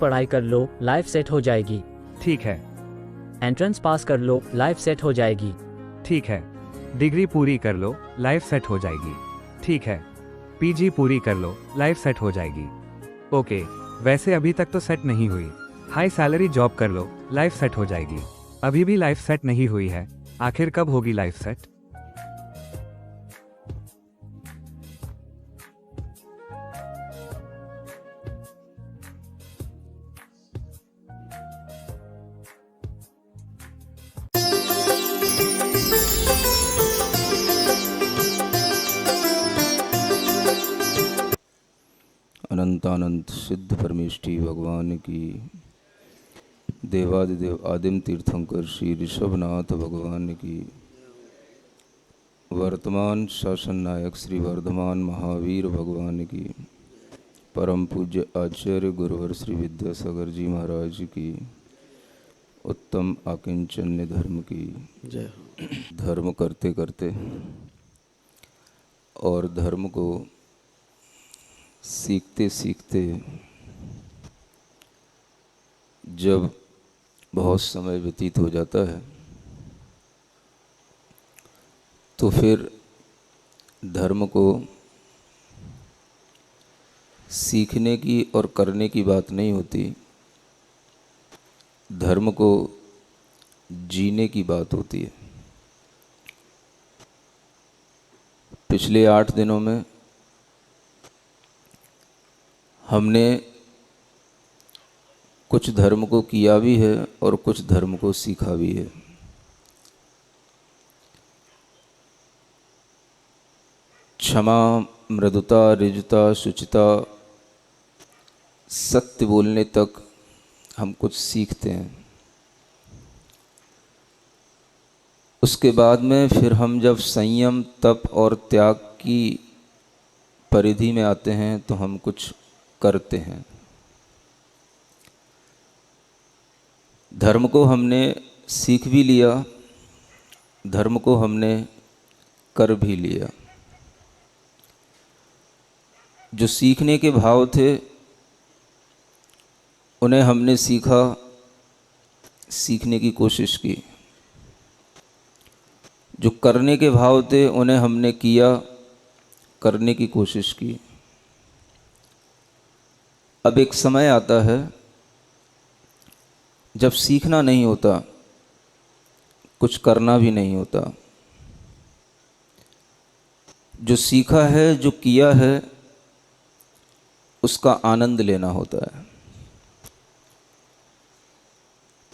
पढ़ाई कर लो, life set हो जाएगी। ठीक है। एंट्रेंस पास कर लो, लाइफ सेट हो जाएगी। ठीक है। डिग्री पूरी कर लो, लाइफ सेट हो जाएगी। ठीक है। पीजी पूरी कर लो, लाइफ सेट हो जाएगी। ओके, वैसे अभी तक तो सेट नहीं हुई। हाई सैलरी जॉब कर लो, लाइफ सेट हो जाएगी। अभी भी लाइफ सेट नहीं हुई है, आखिर कब होगी लाइफ सेट? अनंतानंत सिद्ध परमेष्ठी भगवान की, देवादिदेव आदिम तीर्थंकर श्री ऋषभनाथ भगवान की, वर्तमान शासन नायक श्री वर्धमान महावीर भगवान की, परम पूज्य आचार्य गुरुवर श्री विद्यासागर जी महाराज की, उत्तम आकिंचन्य धर्म की जय। धर्म करते करते और धर्म को सीखते सीखते जब बहुत समय व्यतीत हो जाता है तो फिर धर्म को सीखने की और करने की बात नहीं होती, धर्म को जीने की बात होती है। पिछले 8 दिनों में हमने कुछ धर्म को किया भी है और कुछ धर्म को सीखा भी है। क्षमा, मृदुता, ऋजुता, शुचिता, सत्य बोलने तक हम कुछ सीखते हैं। उसके बाद में फिर हम जब संयम, तप और त्याग की परिधि में आते हैं तो हम कुछ करते हैं। धर्म को हमने सीख भी लिया, धर्म को हमने कर भी लिया। जो सीखने के भाव थे उन्हें हमने सीखा, सीखने की कोशिश की। जो करने के भाव थे उन्हें हमने किया, करने की कोशिश की। अब एक समय आता है जब सीखना नहीं होता, कुछ करना भी नहीं होता। जो सीखा है, जो किया है, उसका आनंद लेना होता है।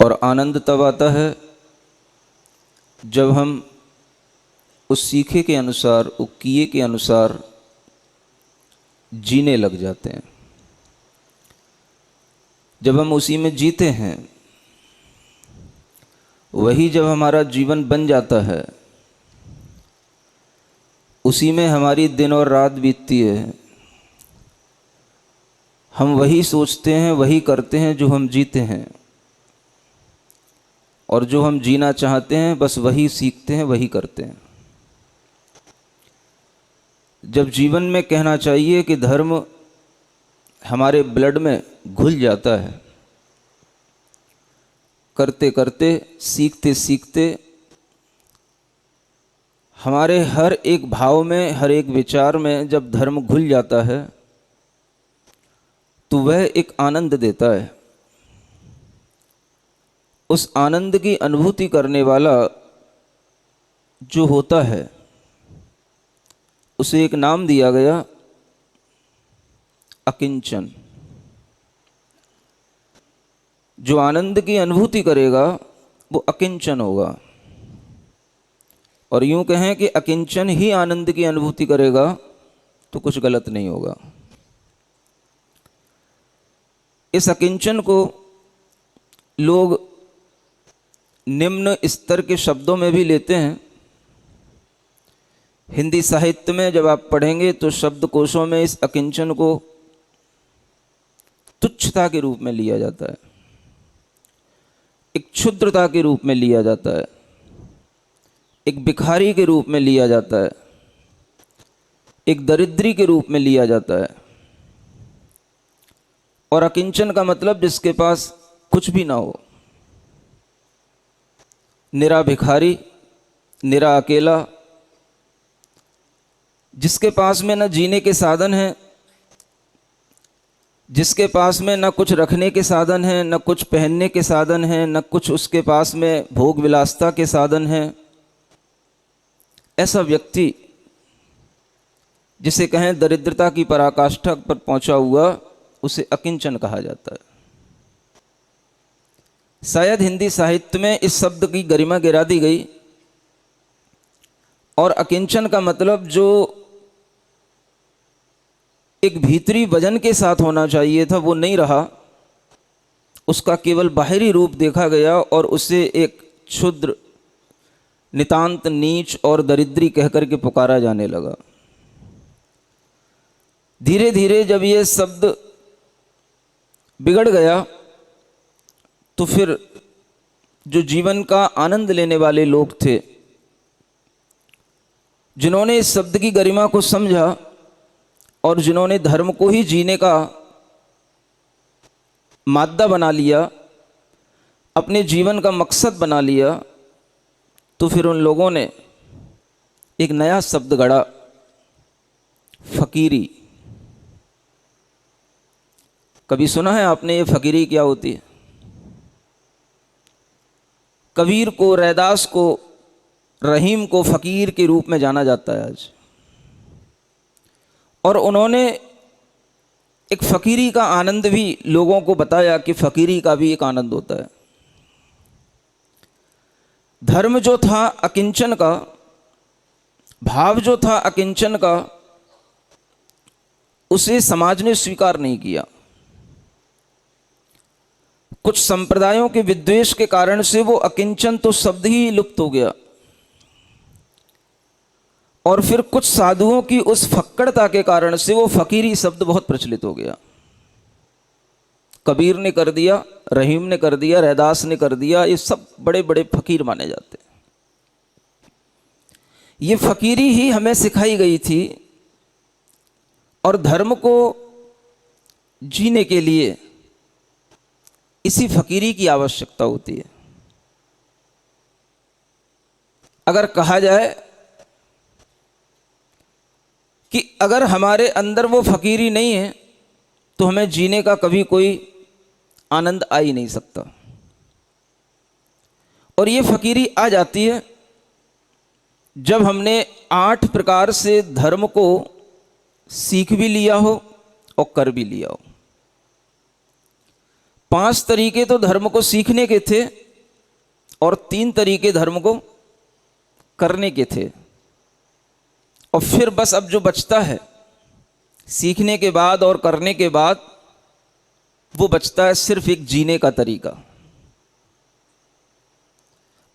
और आनंद तब आता है जब हम उस सीखे के अनुसार, उस किए के अनुसार जीने लग जाते हैं। जब हम उसी में जीते हैं, वही जब हमारा जीवन बन जाता है, उसी में हमारी दिन और रात बीतती है। हम वही सोचते हैं, वही करते हैं जो हम जीते हैं, और जो हम जीना चाहते हैं बस वही सीखते हैं, वही करते हैं। जब जीवन में कहना चाहिए कि धर्म हमारे ब्लड में घुल जाता है, करते करते, सीखते सीखते हमारे हर एक भाव में, हर एक विचार में जब धर्म घुल जाता है तो वह एक आनंद देता है। उस आनंद की अनुभूति करने वाला जो होता है उसे एक नाम दिया गया अकिंचन। जो आनंद की अनुभूति करेगा वो अकिंचन होगा। और यूं कहें कि अकिंचन ही आनंद की अनुभूति करेगा तो कुछ गलत नहीं होगा। इस अकिंचन को लोग निम्न स्तर के शब्दों में भी लेते हैं। हिंदी साहित्य में जब आप पढ़ेंगे तो शब्दकोशों में इस अकिंचन को तुच्छता के रूप में लिया जाता है, एक क्षुद्रता के रूप में लिया जाता है, एक भिखारी के रूप में लिया जाता है, एक दरिद्री के रूप में लिया जाता है। और अकिंचन का मतलब जिसके पास कुछ भी ना हो, निरा भिखारी, निरा अकेला, जिसके पास में न जीने के साधन हैं, जिसके पास में न कुछ रखने के साधन हैं, न कुछ पहनने के साधन हैं, न कुछ उसके पास में भोग विलासता के साधन हैं, ऐसा व्यक्ति जिसे कहें दरिद्रता की पराकाष्ठा पर पहुंचा हुआ, उसे अकिंचन कहा जाता है। शायद हिंदी साहित्य में इस शब्द की गरिमा गिरा दी गई और अकिंचन का मतलब जो एक भीतरी वजन के साथ होना चाहिए था वो नहीं रहा, उसका केवल बाहरी रूप देखा गया और उसे एक क्षुद्र, नितांत नीच और दरिद्री कहकर के पुकारा जाने लगा। धीरे धीरे जब ये शब्द बिगड़ गया तो फिर जो जीवन का आनंद लेने वाले लोग थे, जिन्होंने इस शब्द की गरिमा को समझा और जिन्होंने धर्म को ही जीने का मादा बना लिया, अपने जीवन का मकसद बना लिया, तो फिर उन लोगों ने एक नया शब्द गढ़ा, फकीरी। कभी सुना है आपने ये फकीरी क्या होती है? कबीर को, रैदास को, रहीम को फकीर के रूप में जाना जाता है आज। और उन्होंने एक फकीरी का आनंद भी लोगों को बताया कि फकीरी का भी एक आनंद होता है। धर्म जो था अकिंचन का, भाव जो था अकिंचन का, उसे समाज ने स्वीकार नहीं किया। कुछ संप्रदायों के विद्वेष के कारण से वो अकिंचन तो शब्द ही लुप्त हो गया और फिर कुछ साधुओं की उस फक्कड़ता के कारण से वो फकीरी शब्द बहुत प्रचलित हो गया। कबीर ने कर दिया, रहीम ने कर दिया, रैदास ने कर दिया, ये सब बड़े बड़े फकीर माने जाते हैं। ये फकीरी ही हमें सिखाई गई थी और धर्म को जीने के लिए इसी फकीरी की आवश्यकता होती है। अगर कहा जाए कि अगर हमारे अंदर वो फकीरी नहीं है तो हमें जीने का कभी कोई आनंद आ ही नहीं सकता। और ये फकीरी आ जाती है जब हमने 8 प्रकार से धर्म को सीख भी लिया हो और कर भी लिया हो। 5 तरीके तो धर्म को सीखने के थे और 3 तरीके धर्म को करने के थे। और फिर बस अब जो बचता है सीखने के बाद और करने के बाद, वो बचता है सिर्फ एक जीने का तरीका।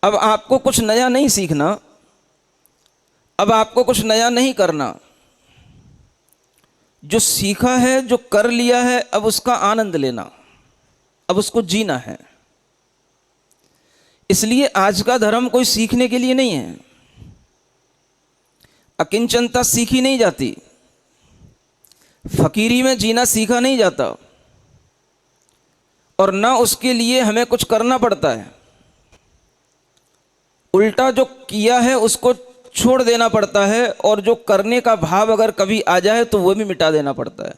अब आपको कुछ नया नहीं सीखना, अब आपको कुछ नया नहीं करना। जो सीखा है, जो कर लिया है, अब उसका आनंद लेना, अब उसको जीना है। इसलिए आज का धर्म कोई सीखने के लिए नहीं है। अकिंचनता सीखी नहीं जाती, फकीरी में जीना सीखा नहीं जाता, और ना उसके लिए हमें कुछ करना पड़ता है। उल्टा जो किया है उसको छोड़ देना पड़ता है, और जो करने का भाव अगर कभी आ जाए तो वो भी मिटा देना पड़ता है।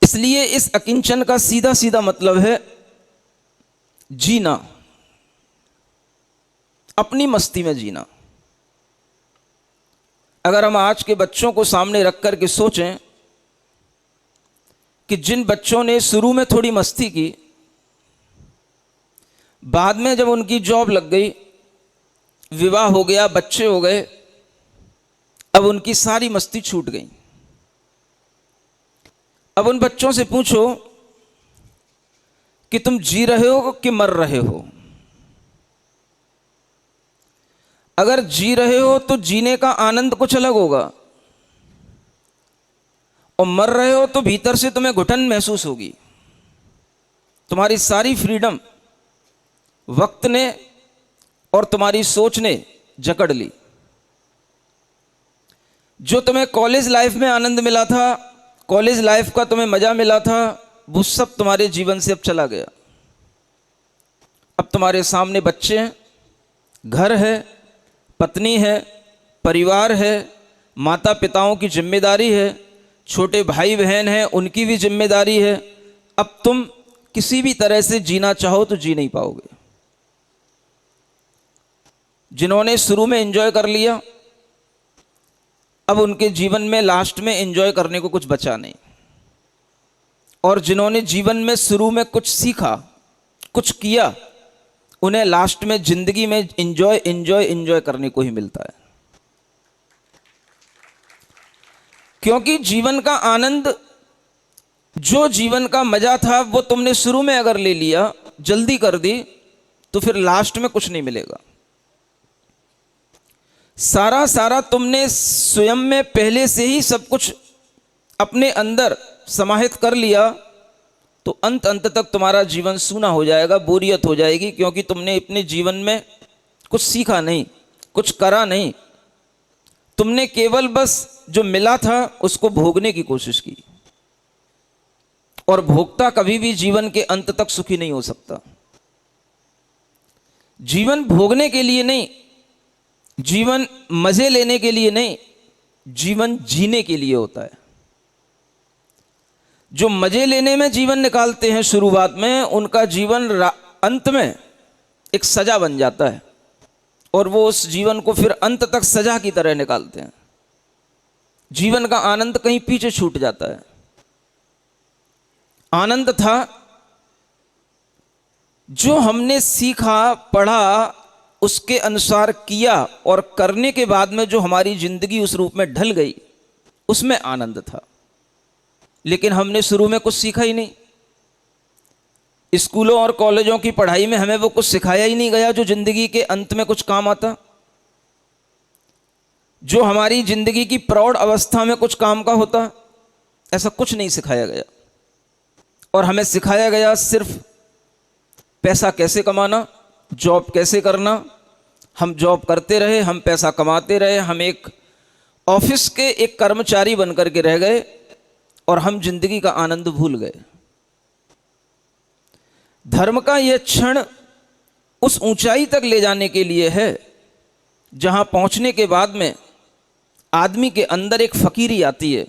इसलिए इस अकिंचन का सीधा सीधा मतलब है जीना, अपनी मस्ती में जीना। अगर हम आज के बच्चों को सामने रख कर के सोचें कि जिन बच्चों ने शुरू में थोड़ी मस्ती की, बाद में जब उनकी जॉब लग गई, विवाह हो गया, बच्चे हो गए, अब उनकी सारी मस्ती छूट गई। अब उन बच्चों से पूछो कि तुम जी रहे हो कि मर रहे हो। अगर जी रहे हो तो जीने का आनंद कुछ अलग होगा, और मर रहे हो तो भीतर से तुम्हें घुटन महसूस होगी। तुम्हारी सारी फ्रीडम वक्त ने और तुम्हारी सोच ने जकड़ ली। जो तुम्हें कॉलेज लाइफ में आनंद मिला था, कॉलेज लाइफ का तुम्हें मजा मिला था, वो सब तुम्हारे जीवन से अब चला गया। अब तुम्हारे सामने बच्चे हैं, घर है, पत्नी है, परिवार है, माता पिताओं की जिम्मेदारी है, छोटे भाई बहन हैं, उनकी भी जिम्मेदारी है। अब तुम किसी भी तरह से जीना चाहो तो जी नहीं पाओगे। जिन्होंने शुरू में एंजॉय कर लिया, अब उनके जीवन में लास्ट में एंजॉय करने को कुछ बचा नहीं। और जिन्होंने जीवन में शुरू में कुछ सीखा, कुछ किया, उन्हें लास्ट में जिंदगी में एंजॉय एंजॉय एंजॉय करने को ही मिलता है। क्योंकि जीवन का आनंद, जो जीवन का मजा था, वो तुमने शुरू में अगर ले लिया, जल्दी कर दी, तो फिर लास्ट में कुछ नहीं मिलेगा। सारा तुमने स्वयं में पहले से ही सब कुछ अपने अंदर समाहित कर लिया, तो अंत तक तुम्हारा जीवन सूना हो जाएगा, बोरियत हो जाएगी। क्योंकि तुमने अपने जीवन में कुछ सीखा नहीं, कुछ करा नहीं, तुमने केवल बस जो मिला था उसको भोगने की कोशिश की। और भोक्ता कभी भी जीवन के अंत तक सुखी नहीं हो सकता। जीवन भोगने के लिए नहीं, जीवन मजे लेने के लिए नहीं, जीवन जीने के लिए होता है। जो मजे लेने में जीवन निकालते हैं शुरुआत में, उनका जीवन अंत में एक सजा बन जाता है, और वो उस जीवन को फिर अंत तक सजा की तरह निकालते हैं। जीवन का आनंद कहीं पीछे छूट जाता है। आनंद था जो हमने सीखा, पढ़ा, उसके अनुसार किया, और करने के बाद में जो हमारी जिंदगी उस रूप में ढल गई, उसमें आनंद था। लेकिन हमने शुरू में कुछ सीखा ही नहीं। स्कूलों और कॉलेजों की पढ़ाई में हमें वो कुछ सिखाया ही नहीं गया जो जिंदगी के अंत में कुछ काम आता, जो हमारी जिंदगी की प्रौढ़ अवस्था में कुछ काम का होता। ऐसा कुछ नहीं सिखाया गया। और हमें सिखाया गया सिर्फ पैसा कैसे कमाना, जॉब कैसे करना। हम जॉब करते रहे, हम पैसा कमाते रहे, हम एक ऑफिस के एक कर्मचारी बनकर के रह गए, और हम जिंदगी का आनंद भूल गए। धर्म का यह क्षण उस ऊंचाई तक ले जाने के लिए है जहां पहुंचने के बाद में आदमी के अंदर एक फकीरी आती है।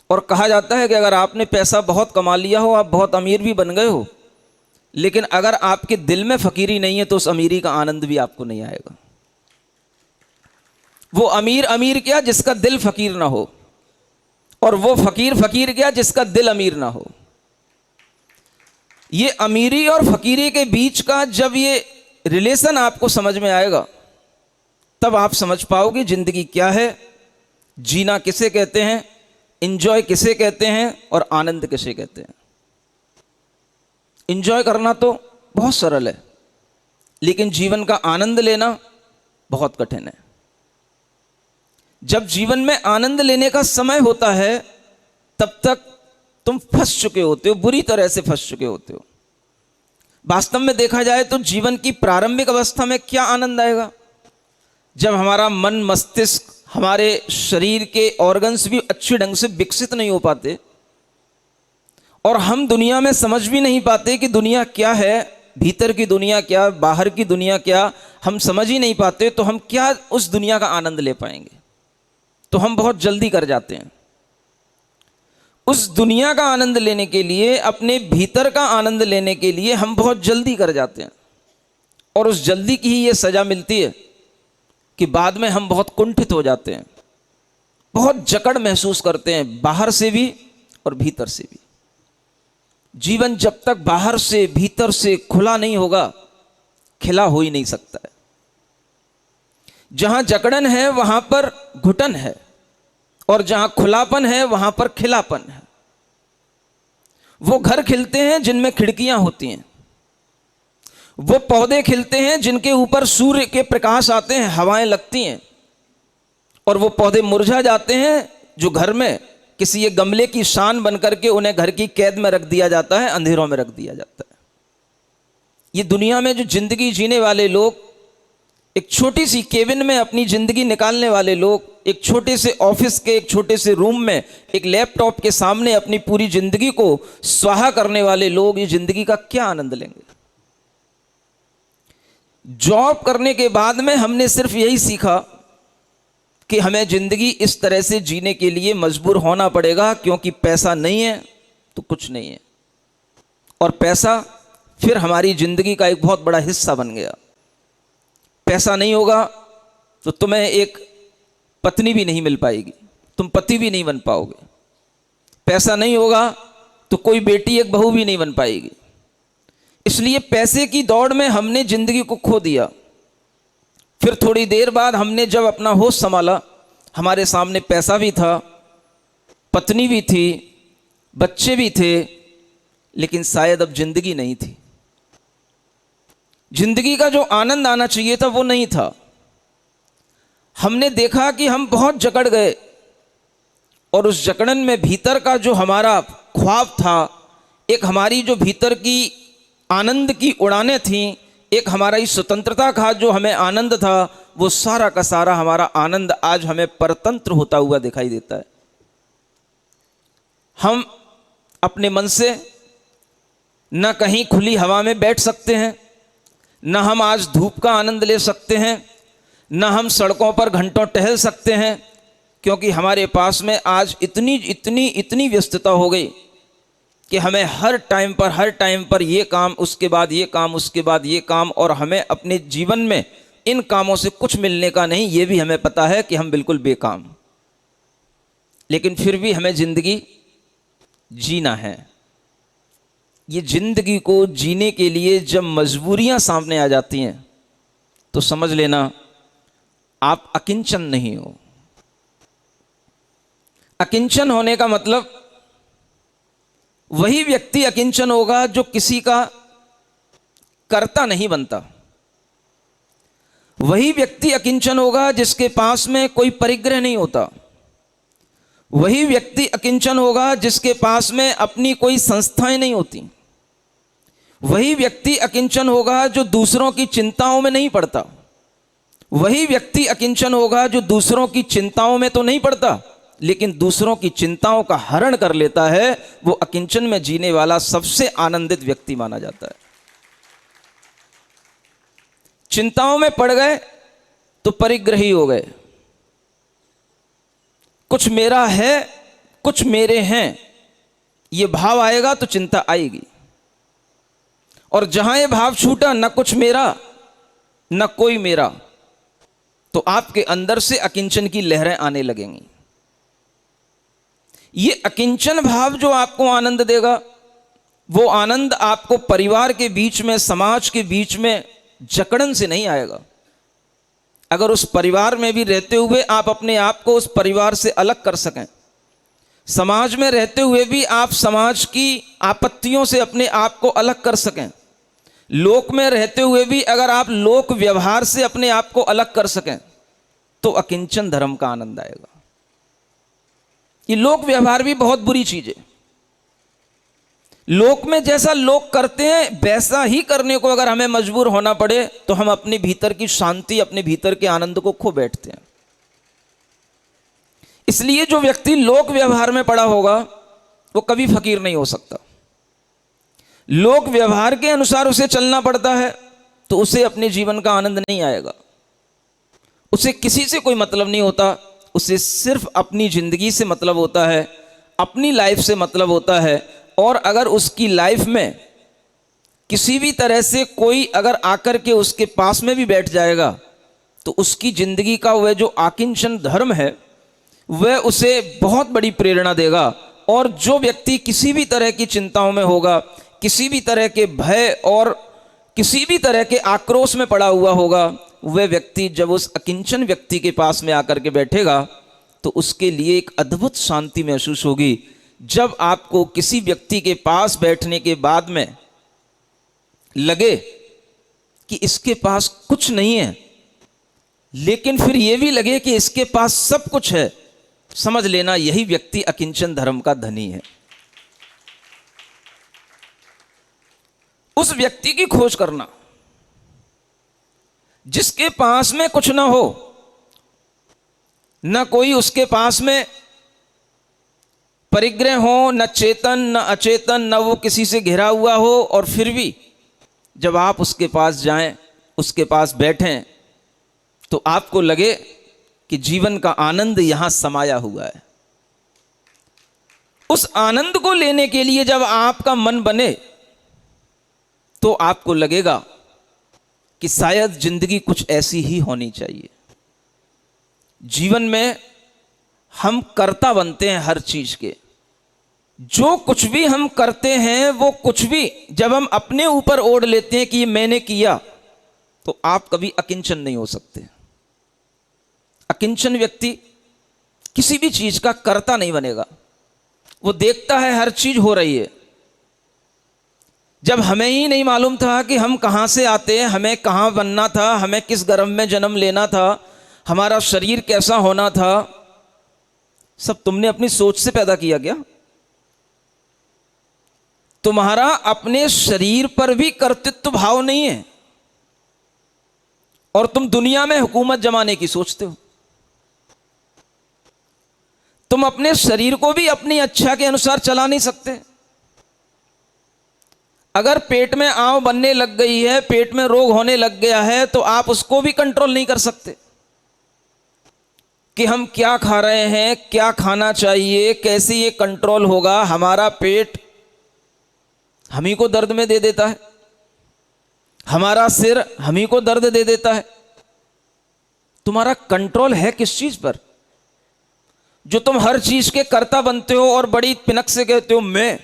और कहा जाता है कि अगर आपने पैसा बहुत कमा लिया हो, आप बहुत अमीर भी बन गए हो, लेकिन अगर आपके दिल में फकीरी नहीं है तो उस अमीरी का आनंद भी आपको नहीं आएगा। वो अमीर अमीर क्या जिसका दिल फकीर ना हो, और वो फकीर फकीर क्या जिसका दिल अमीर ना हो। ये अमीरी और फकीरी के बीच का जब ये रिलेशन आपको समझ में आएगा, तब आप समझ पाओगे जिंदगी क्या है, जीना किसे कहते हैं, इंजॉय किसे कहते हैं, और आनंद किसे कहते हैं। इंजॉय करना तो बहुत सरल है, लेकिन जीवन का आनंद लेना बहुत कठिन है। जब जीवन में आनंद लेने का समय होता है, तब तक तुम फंस चुके होते हो, बुरी तरह से फंस चुके होते हो। वास्तव में देखा जाए तो जीवन की प्रारंभिक अवस्था में क्या आनंद आएगा, जब हमारा मन, मस्तिष्क, हमारे शरीर के ऑर्गन्स भी अच्छे ढंग से विकसित नहीं हो पाते, और हम दुनिया में समझ भी नहीं पाते कि दुनिया क्या है, भीतर की दुनिया क्या, बाहर की दुनिया क्या, हम समझ ही नहीं पाते, तो हम क्या उस दुनिया का आनंद ले पाएंगे। तो हम बहुत जल्दी कर जाते हैं। उस दुनिया का आनंद लेने के लिए, अपने भीतर का आनंद लेने के लिए हम बहुत जल्दी कर जाते हैं, और उस जल्दी की ही ये सजा मिलती है कि बाद में हम बहुत कुंठित हो जाते हैं, बहुत जकड़ महसूस करते हैं, बाहर से भी और भीतर से भी। जीवन जब तक बाहर से भीतर से खुला नहीं होगा, खिला हो ही नहीं सकता है। जहां जकड़न है वहां पर घुटन है, और जहां खुलापन है वहां पर खिलापन है। वो घर खिलते हैं जिनमें खिड़कियां होती हैं, वो पौधे खिलते हैं जिनके ऊपर सूर्य के प्रकाश आते हैं, हवाएं लगती हैं, और वो पौधे मुरझा जाते हैं जो घर में किसी एक गमले की शान बनकर के उन्हें घर की कैद में रख दिया जाता है, अंधेरों में रख दिया जाता है। ये दुनिया में जो जिंदगी जीने वाले लोग, एक छोटी सी केबिन में अपनी जिंदगी निकालने वाले लोग, एक छोटे से ऑफिस के एक छोटे से रूम में एक लैपटॉप के सामने अपनी पूरी जिंदगी को स्वाहा करने वाले लोग, ये जिंदगी का क्या आनंद लेंगे? जॉब करने के बाद में हमने सिर्फ यही सीखा कि हमें जिंदगी इस तरह से जीने के लिए मजबूर होना पड़ेगा, क्योंकि पैसा नहीं है तो कुछ नहीं है, और पैसा फिर हमारी जिंदगी का एक बहुत बड़ा हिस्सा बन गया। पैसा नहीं होगा तो तुम्हें एक पत्नी भी नहीं मिल पाएगी, तुम पति भी नहीं बन पाओगे। पैसा नहीं होगा तो कोई बेटी एक बहू भी नहीं बन पाएगी। इसलिए पैसे की दौड़ में हमने जिंदगी को खो दिया। फिर थोड़ी देर बाद हमने जब अपना होश संभाला, हमारे सामने पैसा भी था, पत्नी भी थी, बच्चे भी थे, लेकिन शायद अब जिंदगी नहीं थी। जिंदगी का जो आनंद आना चाहिए था वो नहीं था। हमने देखा कि हम बहुत जकड़ गए, और उस जकड़न में भीतर का जो हमारा ख्वाब था, एक हमारी जो भीतर की आनंद की उड़ानें थीं, एक हमारा इस स्वतंत्रता का जो हमें आनंद था, वो सारा का सारा हमारा आनंद आज हमें परतंत्र होता हुआ दिखाई देता है। हम अपने मन से न कहीं खुली हवा में बैठ सकते हैं, न हम आज धूप का आनंद ले सकते हैं, न हम सड़कों पर घंटों टहल सकते हैं, क्योंकि हमारे पास में आज इतनी इतनी इतनी व्यस्तता हो गई कि हमें हर टाइम पर ये काम, उसके बाद ये काम, उसके बाद ये काम, और हमें अपने जीवन में इन कामों से कुछ मिलने का नहीं, ये भी हमें पता है कि हम बिल्कुल बेकाम। लेकिन फिर भी हमें जिंदगी जीना है। ये जिंदगी को जीने के लिए जब मजबूरियां सामने आ जाती हैं तो समझ लेना आप अकिंचन नहीं हो। अकिंचन होने का मतलब, वही व्यक्ति अकिंचन होगा जो किसी का कर्ता नहीं बनता। वही व्यक्ति अकिंचन होगा जिसके पास में कोई परिग्रह नहीं होता। वही व्यक्ति अकिंचन होगा जिसके पास में अपनी कोई संस्थाएं नहीं होती। वही व्यक्ति अकिंचन होगा जो दूसरों की चिंताओं में नहीं पड़ता। वही व्यक्ति अकिंचन होगा जो दूसरों की चिंताओं में तो नहीं पड़ता, लेकिन दूसरों की चिंताओं का हरण कर लेता है। वो अकिंचन में जीने वाला सबसे आनंदित व्यक्ति माना जाता है। चिंताओं में पड़ गए तो परिग्रही हो गए। कुछ मेरा है, कुछ मेरे हैं, ये भाव आएगा तो चिंता आएगी। और जहां ये भाव छूटा, न कुछ मेरा न कोई मेरा, तो आपके अंदर से अकिंचन की लहरें आने लगेंगी। ये अकिंचन भाव जो आपको आनंद देगा, वो आनंद आपको परिवार के बीच में, समाज के बीच में जकड़न से नहीं आएगा। अगर उस परिवार में भी रहते हुए आप अपने आप को उस परिवार से अलग कर सकें, समाज में रहते हुए भी आप समाज की आपत्तियों से अपने आप को अलग कर सकें, लोक में रहते हुए भी अगर आप लोक व्यवहार से अपने आप को अलग कर सकें, तो अकिंचन धर्म का आनंद आएगा। ये लोक व्यवहार भी बहुत बुरी चीज है। लोक में जैसा लोग करते हैं वैसा ही करने को अगर हमें मजबूर होना पड़े, तो हम अपने भीतर की शांति, अपने भीतर के आनंद को खो बैठते हैं। इसलिए जो व्यक्ति लोक व्यवहार में पड़ा होगा वो कभी फकीर नहीं हो सकता। लोक व्यवहार के अनुसार उसे चलना पड़ता है तो उसे अपने जीवन का आनंद नहीं आएगा। उसे किसी से कोई मतलब नहीं होता, उसे सिर्फ अपनी जिंदगी से मतलब होता है, अपनी लाइफ से मतलब होता है। और अगर उसकी लाइफ में किसी भी तरह से कोई अगर आकर के उसके पास में भी बैठ जाएगा, तो उसकी जिंदगी का वह जो आकिंचन धर्म है वह उसे बहुत बड़ी प्रेरणा देगा। और जो व्यक्ति किसी भी तरह की चिंताओं में होगा, किसी भी तरह के भय और किसी भी तरह के आक्रोश में पड़ा हुआ होगा, वह व्यक्ति जब उस अकिंचन व्यक्ति के पास में आकर के बैठेगा तो उसके लिए एक अद्भुत शांति महसूस होगी। जब आपको किसी व्यक्ति के पास बैठने के बाद में लगे कि इसके पास कुछ नहीं है, लेकिन फिर यह भी लगे कि इसके पास सब कुछ है, समझ लेना यही व्यक्ति अकिंचन धर्म का धनी है। उस व्यक्ति की खोज करना जिसके पास में कुछ ना हो, न कोई उसके पास में परिग्रह हो, न चेतन न अचेतन, न वो किसी से घिरा हुआ हो, और फिर भी जब आप उसके पास जाएं, उसके पास बैठें, तो आपको लगे कि जीवन का आनंद यहां समाया हुआ है। उस आनंद को लेने के लिए जब आपका मन बने तो आपको लगेगा कि शायद जिंदगी कुछ ऐसी ही होनी चाहिए। जीवन में हम कर्ता बनते हैं हर चीज के। जो कुछ भी हम करते हैं, वो कुछ भी जब हम अपने ऊपर ओढ़ लेते हैं कि ये मैंने किया, तो आप कभी अकिंचन नहीं हो सकते। अकिंचन व्यक्ति किसी भी चीज का कर्ता नहीं बनेगा। वो देखता है हर चीज हो रही है। जब हमें ही नहीं मालूम था कि हम कहां से आते हैं, हमें कहां बनना था, हमें किस गर्भ में जन्म लेना था, हमारा शरीर कैसा होना था, सब तुमने अपनी सोच से पैदा किया क्या? तुम्हारा अपने शरीर पर भी कर्तृत्व भाव नहीं है और तुम दुनिया में हुकूमत जमाने की सोचते हो। तुम अपने शरीर को भी अपनी इच्छा के अनुसार चला नहीं सकते। अगर पेट में आंव बनने लग गई है, पेट में रोग होने लग गया है, तो आप उसको भी कंट्रोल नहीं कर सकते कि हम क्या खा रहे हैं, क्या खाना चाहिए, कैसे ये कंट्रोल होगा। हमारा पेट हम ही को दर्द में दे देता है, हमारा सिर हम ही को दर्द दे देता है। तुम्हारा कंट्रोल है किस चीज पर? जो तुम हर चीज के कर्ता बनते हो और बड़ी पिनक से कहते हो मैं।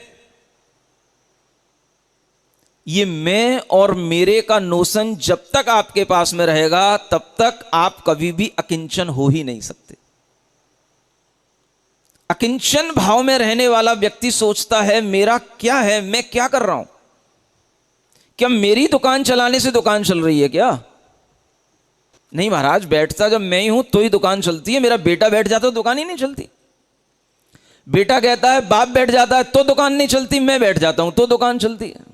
ये मैं और मेरे का नोशन जब तक आपके पास में रहेगा, तब तक आप कभी भी अकिंचन हो ही नहीं सकते। अकिंचन भाव में रहने वाला व्यक्ति सोचता है मेरा क्या है, मैं क्या कर रहा हूं? क्या मेरी दुकान चलाने से दुकान चल रही है क्या? नहीं महाराज, बैठता जब मैं ही हूं तो ही दुकान चलती है। मेरा बेटा बैठ जाता तो दुकान ही नहीं चलती। बेटा कहता है, बाप बैठ जाता है तो दुकान नहीं चलती, मैं बैठ जाता हूं तो दुकान चलती है।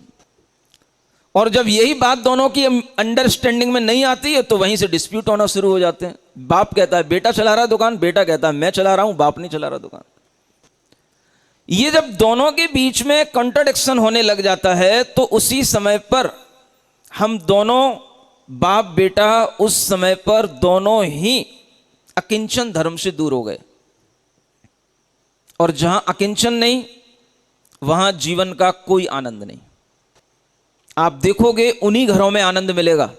और जब यही बात दोनों की अंडरस्टैंडिंग में नहीं आती है तो वहीं से डिस्प्यूट होना शुरू हो जाते हैं। बाप कहता है बेटा चला रहा है दुकान, बेटा कहता है मैं चला रहा हूं, बाप नहीं चला रहा दुकान। ये जब दोनों के बीच में कॉन्ट्रडिक्शन होने लग जाता है तो उसी समय पर हम दोनों बाप बेटा उस समय पर दोनों ही अकिंचन धर्म से दूर हो गए। और जहां अकिंचन नहीं, वहां जीवन का कोई आनंद नहीं। आप देखोगे उन्हीं घरों में आनंद मिलेगा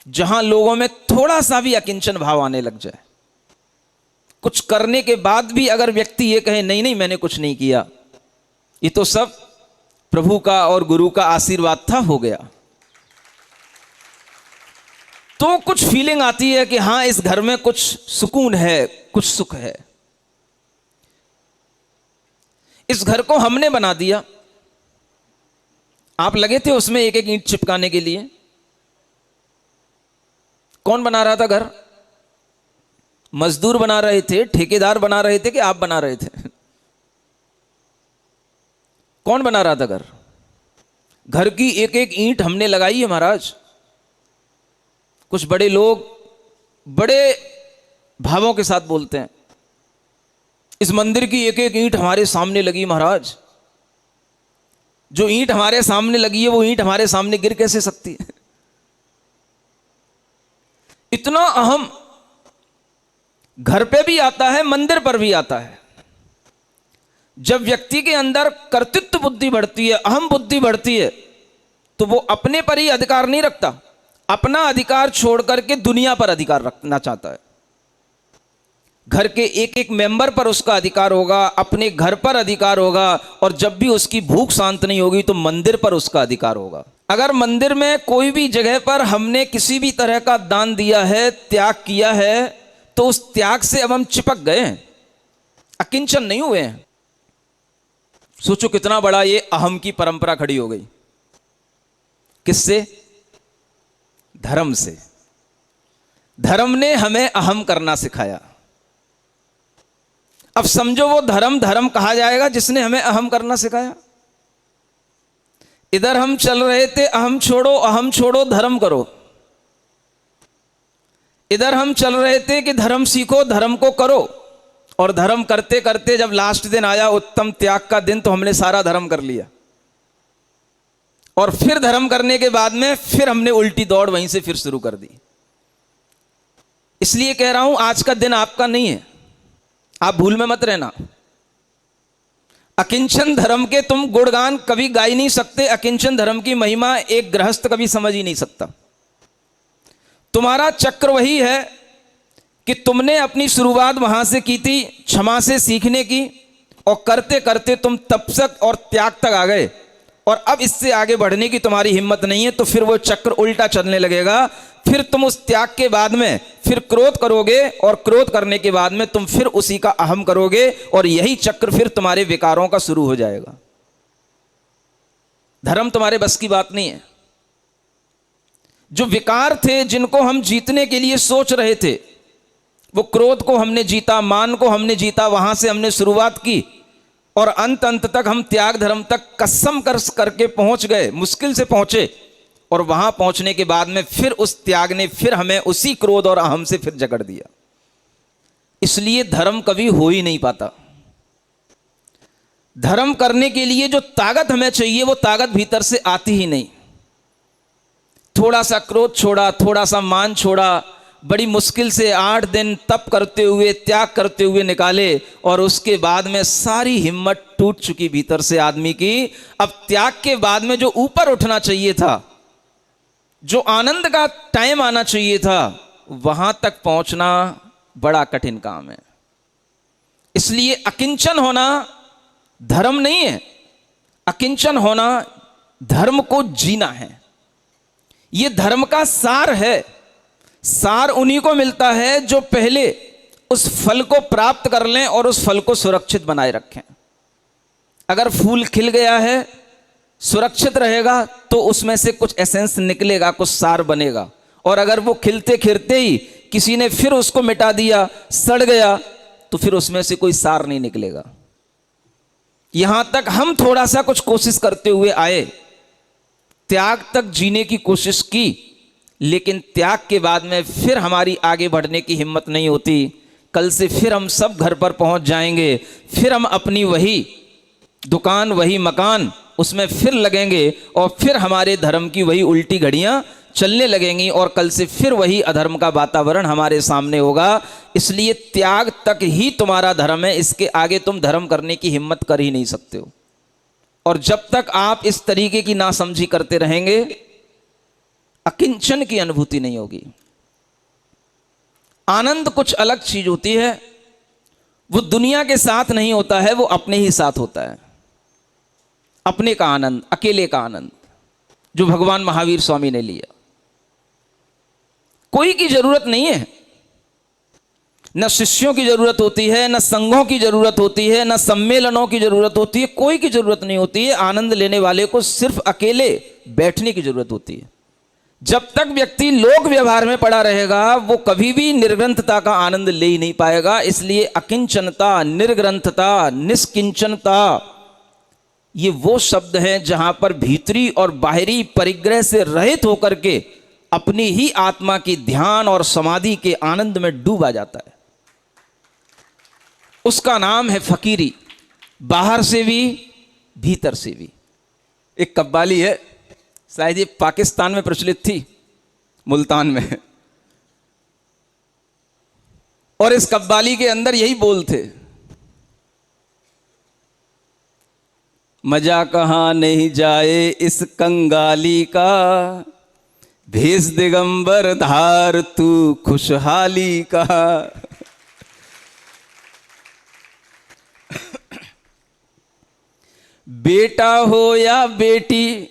जहां लोगों में थोड़ा सा भी अकिंचन भाव आने लग जाए। कुछ करने के बाद भी अगर व्यक्ति ये कहे नहीं नहीं मैंने कुछ नहीं किया, ये तो सब प्रभु का और गुरु का आशीर्वाद था, हो गया, तो कुछ फीलिंग आती है कि हां इस घर में कुछ सुकून है, कुछ सुख है। इस घर को हमने बना दिया। आप लगे थे उसमें एक एक ईंट चिपकाने के लिए। कौन बना रहा था घर? मजदूर बना रहे थे, ठेकेदार बना रहे थे कि आप बना रहे थे? कौन बना रहा था घर? घर की एक एक ईंट हमने लगाई है महाराज। कुछ बड़े लोग बड़े भावों के साथ बोलते हैं, इस मंदिर की एक एक ईंट हमारे सामने लगी महाराज। जो ईंट हमारे सामने लगी है वो ईंट हमारे सामने गिर कैसे सकती है? इतना अहम घर पे भी आता है, मंदिर पर भी आता है। जब व्यक्ति के अंदर कर्तृत्व बुद्धि बढ़ती है, अहम बुद्धि बढ़ती है, तो वो अपने पर ही अधिकार नहीं रखता, अपना अधिकार छोड़ करके दुनिया पर अधिकार रखना चाहता है। घर के एक एक मेंबर पर उसका अधिकार होगा, अपने घर पर अधिकार होगा, और जब भी उसकी भूख शांत नहीं होगी तो मंदिर पर उसका अधिकार होगा। अगर मंदिर में कोई भी जगह पर हमने किसी भी तरह का दान दिया है, त्याग किया है, तो उस त्याग से अब हम चिपक गए हैं, अकिंचन नहीं हुए हैं। सोचो कितना बड़ा ये अहम की परंपरा खड़ी हो गई। किससे? धर्म से। धर्म ने हमें अहम करना सिखाया। अब समझो वो धर्म धर्म कहा जाएगा जिसने हमें अहम करना सिखाया। इधर हम चल रहे थे अहम छोड़ो धर्म करो, इधर हम चल रहे थे कि धर्म सीखो, धर्म को करो, और धर्म करते करते जब लास्ट दिन आया उत्तम त्याग का दिन, तो हमने सारा धर्म कर लिया। और फिर धर्म करने के बाद में फिर हमने उल्टी दौड़ वहीं से फिर शुरू कर दी। इसलिए कह रहा हूं आज का दिन आपका नहीं है, आप भूल में मत रहना। अकिंचन धर्म के तुम गुणगान कभी गा ही नहीं सकते, अकिंचन धर्म की महिमा एक गृहस्थ कभी समझ ही नहीं सकता। तुम्हारा चक्र वही है कि तुमने अपनी शुरुआत वहां से की थी, क्षमा से सीखने की, और करते करते तुम तपस्या और त्याग तक आ गए, और अब इससे आगे बढ़ने की तुम्हारी हिम्मत नहीं है, तो फिर वो चक्र उल्टा चलने लगेगा। फिर तुम उस त्याग के बाद में फिर क्रोध करोगे, और क्रोध करने के बाद में तुम फिर उसी का अहम करोगे, और यही चक्र फिर तुम्हारे विकारों का शुरू हो जाएगा। धर्म तुम्हारे बस की बात नहीं है। जो विकार थे जिनको हम जीतने के लिए सोच रहे थे, वो क्रोध को हमने जीता, मान को हमने जीता, वहां से हमने शुरुआत की, और अंत तक हम त्याग धर्म तक कसम करके पहुंच गए, मुश्किल से पहुंचे। और वहां पहुंचने के बाद में फिर उस त्याग ने फिर हमें उसी क्रोध और अहम से फिर जकड़ दिया। इसलिए धर्म कभी हो ही नहीं पाता। धर्म करने के लिए जो ताकत हमें चाहिए वो ताकत भीतर से आती ही नहीं। थोड़ा सा क्रोध छोड़ा, थोड़ा सा मान छोड़ा, बड़ी मुश्किल से 8 दिन तप करते हुए, त्याग करते हुए निकाले, और उसके बाद में सारी हिम्मत टूट चुकी भीतर से आदमी की। अब त्याग के बाद में जो ऊपर उठना चाहिए था, जो आनंद का टाइम आना चाहिए था, वहां तक पहुंचना बड़ा कठिन काम है। इसलिए अकिंचन होना धर्म नहीं है, अकिंचन होना धर्म को जीना है। यह धर्म का सार है। सार उन्हीं को मिलता है जो पहले उस फल को प्राप्त कर लें और उस फल को सुरक्षित बनाए रखें। अगर फूल खिल गया है, सुरक्षित रहेगा, तो उसमें से कुछ एसेंस निकलेगा, कुछ सार बनेगा। और अगर वो खिलते खिलते ही किसी ने फिर उसको मिटा दिया, सड़ गया, तो फिर उसमें से कोई सार नहीं निकलेगा। यहां तक हम थोड़ा सा कुछ कोशिश करते हुए आए, त्याग तक जीने की कोशिश की, लेकिन त्याग के बाद में फिर हमारी आगे बढ़ने की हिम्मत नहीं होती। कल से फिर हम सब घर पर पहुंच जाएंगे, फिर हम अपनी वही दुकान, वही मकान, उसमें फिर लगेंगे, और फिर हमारे धर्म की वही उल्टी घड़ियां चलने लगेंगी, और कल से फिर वही अधर्म का वातावरण हमारे सामने होगा। इसलिए त्याग तक ही तुम्हारा धर्म है, इसके आगे तुम धर्म करने की हिम्मत कर ही नहीं सकते हो। और जब तक आप इस तरीके की नासमझी करते रहेंगे, अकिंचन की अनुभूति नहीं होगी। आनंद कुछ अलग चीज होती है, वो दुनिया के साथ नहीं होता है, वो अपने ही साथ होता है। अपने का आनंद, अकेले का आनंद, जो भगवान महावीर स्वामी ने लिया। कोई की जरूरत नहीं है, न शिष्यों की जरूरत होती है, न संघों की जरूरत होती है, न सम्मेलनों की जरूरत होती है, कोई की जरूरत नहीं होती है। आनंद लेने वाले को सिर्फ अकेले बैठने की जरूरत होती है। जब तक व्यक्ति लोक व्यवहार में पड़ा रहेगा, वो कभी भी निर्ग्रंथता का आनंद ले ही नहीं पाएगा। इसलिए अकिंचनता, निर्ग्रंथता, निष्किंचनता, ये वो शब्द हैं जहां पर भीतरी और बाहरी परिग्रह से रहित होकर के अपनी ही आत्मा की ध्यान और समाधि के आनंद में डूबा जाता है। उसका नाम है फकीरी, बाहर से भी भीतर से भी। एक कव्वाली है, शायद ये पाकिस्तान में प्रचलित थी, मुल्तान में, और इस कव्वाली के अंदर यही बोल थे, मजा कहां नहीं जाए इस कंगाली का, भेष दिगंबर धार तू खुशहाली का। बेटा हो या बेटी,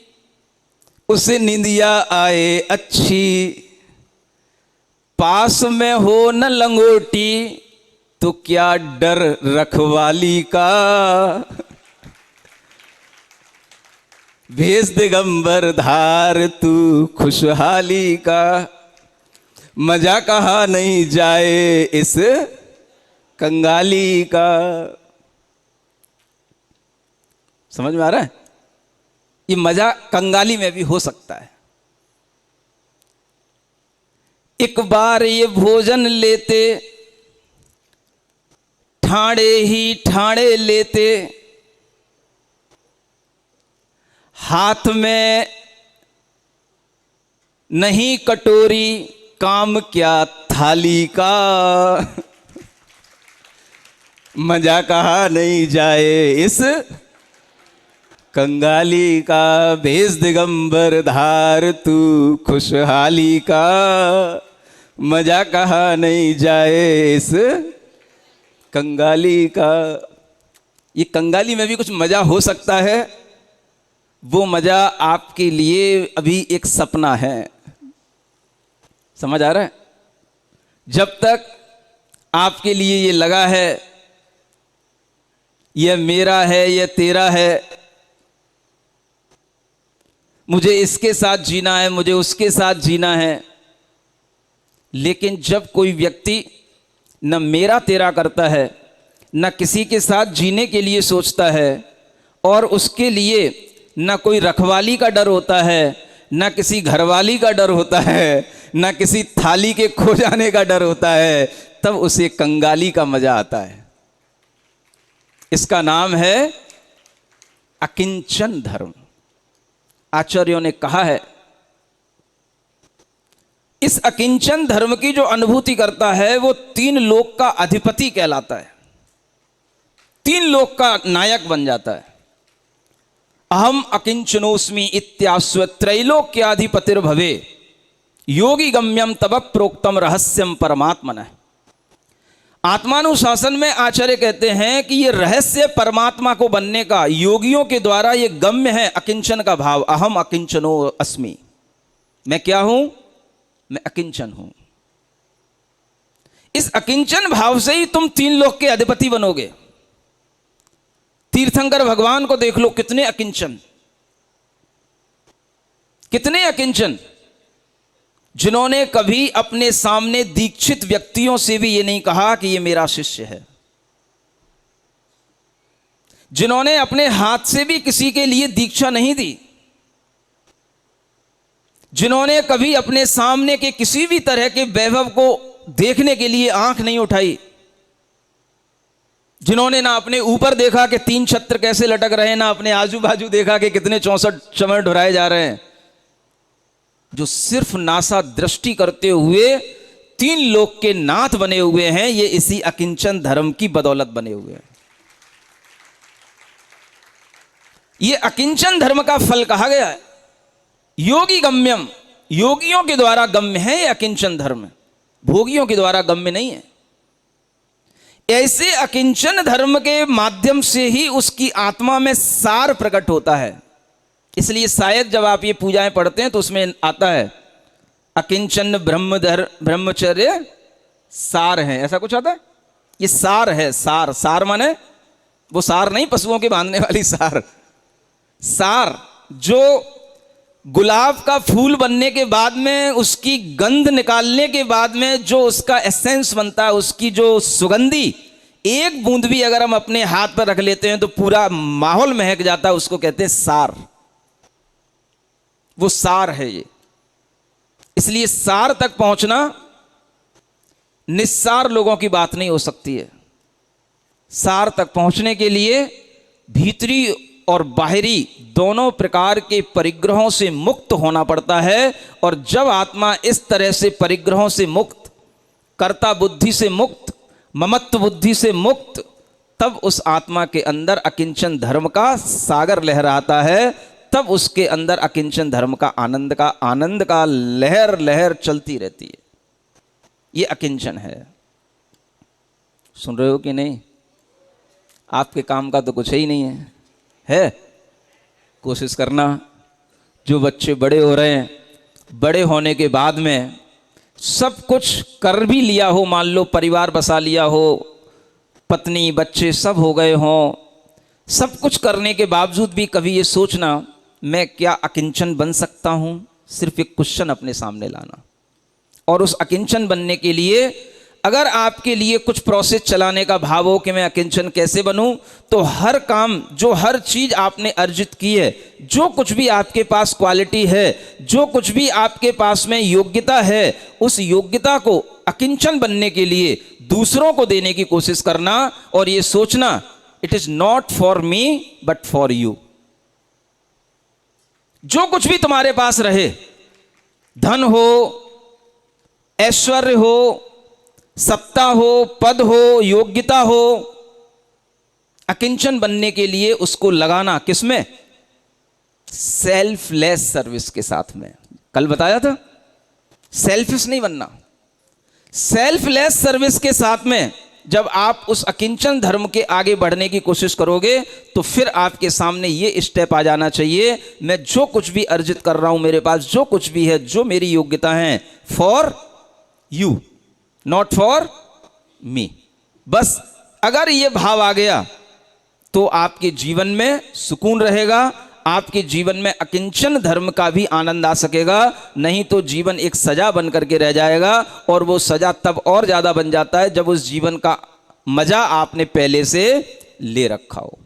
उसे निंदिया आए अच्छी, पास में हो न लंगोटी, तो क्या डर रखवाली का। भेष दिगंबर धार तू खुशहाली का, मजा कहा नहीं जाए इस कंगाली का। समझ में आ रहा है? ये मजा कंगाली में भी हो सकता है। एक बार ये भोजन लेते, ठाणे ही ठाणे लेते, हाथ में नहीं कटोरी, काम क्या थाली का। मजा कहा नहीं जाए इस कंगाली का, भेष दिगंबर धार तू खुशहाली का। मजा कहा नहीं जाए इस कंगाली का। ये कंगाली में भी कुछ मजा हो सकता है, वो मजा आपके लिए अभी एक सपना है। समझ आ रहा है? जब तक आपके लिए ये लगा है यह मेरा है, यह तेरा है, मुझे इसके साथ जीना है, मुझे उसके साथ जीना है, लेकिन जब कोई व्यक्ति न मेरा तेरा करता है, न किसी के साथ जीने के लिए सोचता है, और उसके लिए न कोई रखवाली का डर होता है, न किसी घरवाली का डर होता है, न किसी थाली के खो जाने का डर होता है, तब उसे कंगाली का मजा आता है। इसका नाम है अकिंचन धर्म। आचार्यों ने कहा है इस अकिंचन धर्म की जो अनुभूति करता है वो 3 लोक का अधिपति कहलाता है, 3 लोक का नायक बन जाता है। अहम अकिंचनोस्मि इत्यास्व त्रैलोक्याधिपतिर्भवे योगी गम्यम तब प्रोक्तम रहस्यम परमात्मनः। आत्मानुशासन में आचार्य कहते हैं कि ये रहस्य परमात्मा को बनने का योगियों के द्वारा ये गम्य है अकिंचन का भाव। अहम अकिंचनो अस्मि, मैं क्या हूं? मैं अकिंचन हूं। इस अकिंचन भाव से ही तुम 3 लोक के अधिपति बनोगे। तीर्थंकर भगवान को देख लो, कितने अकिंचन, कितने अकिंचन, जिन्होंने कभी अपने सामने दीक्षित व्यक्तियों से भी ये नहीं कहा कि ये मेरा शिष्य है, जिन्होंने अपने हाथ से भी किसी के लिए दीक्षा नहीं दी, जिन्होंने कभी अपने सामने के किसी भी तरह के वैभव को देखने के लिए आंख नहीं उठाई, जिन्होंने ना अपने ऊपर देखा कि 3 छत्र कैसे लटक रहे हैं, ना अपने आजू बाजू देखा कि कितने 64 चमर ढुराए जा रहे हैं, जो सिर्फ नासा दृष्टि करते हुए 3 लोक के नाथ बने हुए हैं, ये इसी अकिंचन धर्म की बदौलत बने हुए हैं। ये अकिंचन धर्म का फल कहा गया है। योगी गम्यम, योगियों के द्वारा गम्य है ये अकिंचन धर्म, भोगियों के द्वारा गम्य नहीं है। ऐसे अकिंचन धर्म के माध्यम से ही उसकी आत्मा में सार प्रकट होता है। इसलिए शायद जब आप ये पूजाएं पढ़ते हैं तो उसमें आता है अकिंचन ब्रह्मचर्य सार है, ऐसा कुछ आता है। ये सार है, सार, सार माने वो सार नहीं पशुओं के बांधने वाली सार, सार जो गुलाब का फूल बनने के बाद में उसकी गंध निकालने के बाद में जो उसका एसेंस बनता है, उसकी जो सुगंधी, एक बूंद भी अगर हम अपने हाथ पर रख लेते हैं तो पूरा माहौल महक जाता है, उसको कहते हैं सार। वो सार है ये। इसलिए सार तक पहुंचना निस्सार लोगों की बात नहीं हो सकती है। सार तक पहुंचने के लिए भीतरी और बाहरी दोनों प्रकार के परिग्रहों से मुक्त होना पड़ता है। और जब आत्मा इस तरह से परिग्रहों से मुक्त, कर्ता बुद्धि से मुक्त, ममत्व बुद्धि से मुक्त, तब उस आत्मा के अंदर अकिंचन धर्म का सागर लहराता है। तब उसके अंदर अकिंचन धर्म का आनंद का लहर लहर चलती रहती है। ये अकिंचन है। सुन रहे हो कि नहीं? आपके काम का तो कुछ ही नहीं है? कोशिश करना। जो बच्चे बड़े हो रहे हैं, बड़े होने के बाद में सब कुछ कर भी लिया हो, मान लो परिवार बसा लिया हो, पत्नी बच्चे सब हो गए हों, सब कुछ करने के बावजूद भी कभी ये सोचना मैं क्या अकिंचन बन सकता हूँ? सिर्फ एक क्वेश्चन अपने सामने लाना। और उस अकिंचन बनने के लिए अगर आपके लिए कुछ प्रोसेस चलाने का भाव हो कि मैं अकिंचन कैसे बनूं, तो हर काम, जो हर चीज आपने अर्जित की है, जो कुछ भी आपके पास क्वालिटी है, जो कुछ भी आपके पास में योग्यता है, उस योग्यता को अकिंचन बनने के लिए दूसरों को देने की कोशिश करना और ये सोचना it is not for me but for you. जो कुछ भी तुम्हारे पास रहे, धन हो, ऐश्वर्य हो, सत्ता हो, पद हो, योग्यता हो, अकिंचन बनने के लिए उसको लगाना किसमें? सेल्फलेस सर्विस के साथ में। कल बताया था, सेल्फिश नहीं बनना। सेल्फलेस सर्विस के साथ में जब आप उस अकिंचन धर्म के आगे बढ़ने की कोशिश करोगे तो फिर आपके सामने ये स्टेप आ जाना चाहिए, मैं जो कुछ भी अर्जित कर रहा हूं, मेरे पास जो कुछ भी है, जो मेरी योग्यता है, for you not for me. बस अगर ये भाव आ गया तो आपके जीवन में सुकून रहेगा, आपके जीवन में अकिंचन धर्म का भी आनंद आ सकेगा। नहीं तो जीवन एक सजा बन करके रह जाएगा, और वो सजा तब और ज्यादा बन जाता है जब उस जीवन का मजा आपने पहले से ले रखा हो।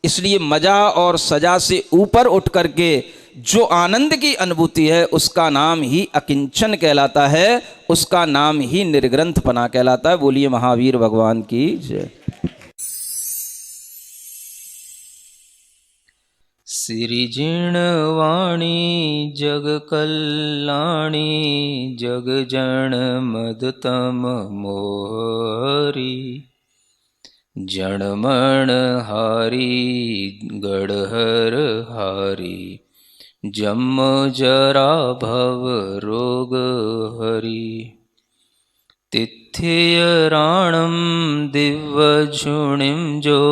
इसलिए मजा और सजा से ऊपर उठ करके जो आनंद की अनुभूति है उसका नाम ही अकिंचन कहलाता है, उसका नाम ही निर्ग्रंथपना कहलाता है। बोलिए महावीर भगवान की जय। सिरिजिणवाणी जग कल्याणी जग जन मदतम मोहरी जनमण हारी गढ़हर हारी जम जरा भव रोग हरि तिथ्य राणम दिव्य झुणिम जो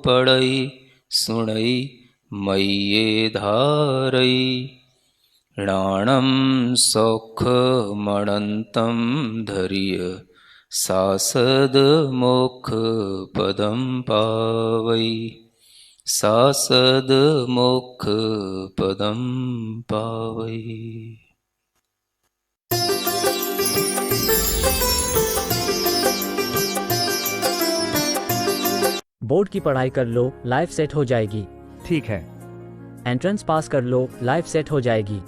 पड़ई सुणई मय्ये धारई राणम सौख मणंतम धैर्य सासद मोक्ष पदम पावई सासद मोक्ष पदम पावई। बोर्ड की पढ़ाई कर लो, लाइफ सेट हो जाएगी। ठीक है। एंट्रेंस पास कर लो, लाइफ सेट हो जाएगी।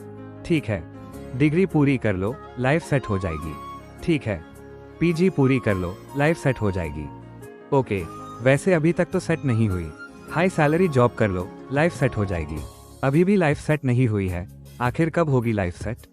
ठीक है। डिग्री पूरी कर लो, लाइफ सेट हो जाएगी। ठीक है। पीजी पूरी कर लो, लाइफ सेट हो जाएगी। ओके, वैसे अभी तक तो सेट नहीं हुई। हाई सैलरी जॉब कर लो, लाइफ सेट हो जाएगी। अभी भी लाइफ सेट नहीं हुई है, आखिर कब होगी लाइफ सेट?